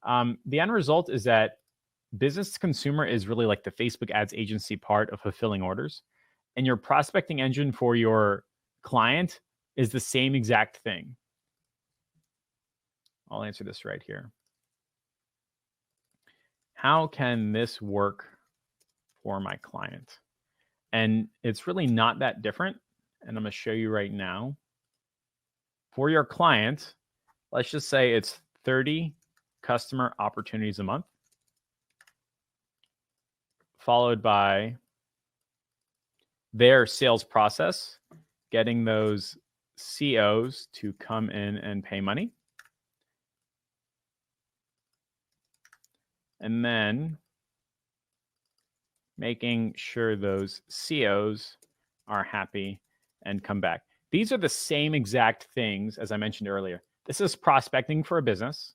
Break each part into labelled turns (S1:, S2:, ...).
S1: The end result is that business to consumer is really like the Facebook ads agency part of fulfilling orders. And your prospecting engine for your client is the same exact thing. I'll answer this right here. How can this work for my client? And it's really not that different. And I'm going to show you right now. For your client, let's just say it's 30 customer opportunities a month, followed by their sales process, getting those COs to come in and pay money. And then making sure those COs are happy and come back. These are the same exact things as I mentioned earlier. This is prospecting for a business.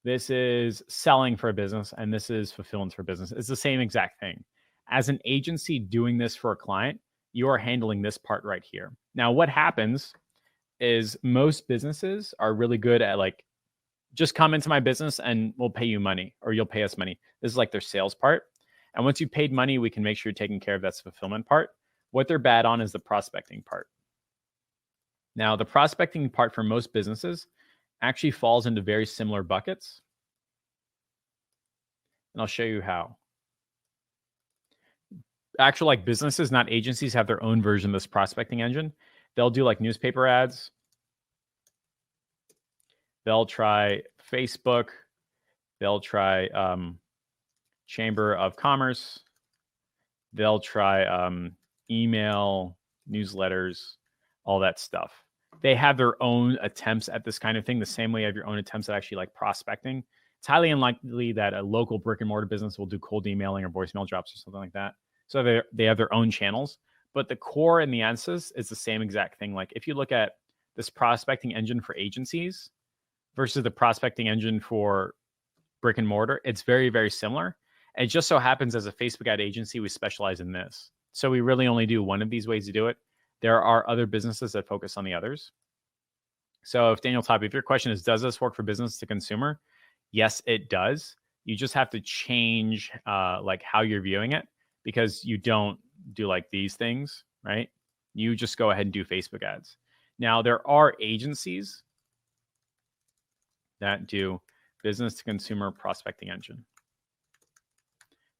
S1: This is selling for a business, and this is fulfillment for business. It's the same exact thing. As an agency doing this for a client, you are handling this part right here. Now, what happens is most businesses are really good at like, just come into my business and we'll pay you money, or you'll pay us money. This is like their sales part. And once you paid money, we can make sure you're taking care of that fulfillment part. What they're bad on is the prospecting part. Now, the prospecting part for most businesses actually falls into very similar buckets. And I'll show you how. Actual like businesses, not agencies, have their own version of this prospecting engine. They'll do like newspaper ads. They'll try Facebook. They'll try Chamber of Commerce. They'll try email, newsletters, all that stuff. They have their own attempts at this kind of thing, the same way you have your own attempts at actually like prospecting. It's highly unlikely that a local brick and mortar business will do cold emailing or voicemail drops or something like that. So they have their own channels, but the core and the answers is the same exact thing. Like if you look at this prospecting engine for agencies versus the prospecting engine for brick and mortar, it's very, very similar. And it just so happens as a Facebook ad agency, we specialize in this. So we really only do one of these ways to do it. There are other businesses that focus on the others. So if Daniel Top, if your question is, does this work for business to consumer? Yes, it does. You just have to change like how you're viewing it, because you don't do like these things, right? You just go ahead and do Facebook ads. Now, there are agencies that do business to consumer prospecting engine.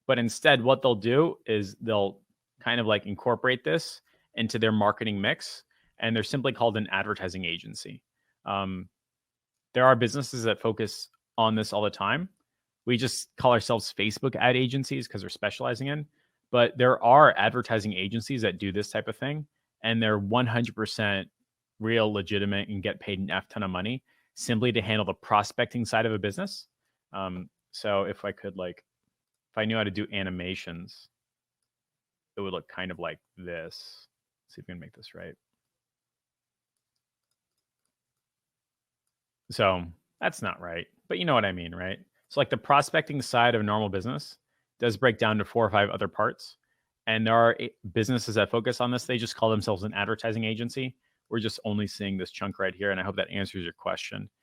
S1: But instead, what they'll do is they'll kind of like incorporate this into their marketing mix, and they're simply called an advertising agency. There are businesses that focus on this all the time. We just call ourselves Facebook ad agencies because we're specializing in. But there are advertising agencies that do this type of thing, and they're 100% real, legitimate, and get paid an F ton of money simply to handle the prospecting side of a business. So if I could like, if I knew how to do animations, it would look kind of like this. Let's see if we can make this right. So that's not right, but you know what I mean, right? So like the prospecting side of a normal business does break down to 4 or 5 other parts. And there are businesses that focus on this. They just call themselves an advertising agency. We're just only seeing this chunk right here. And I hope that answers your question.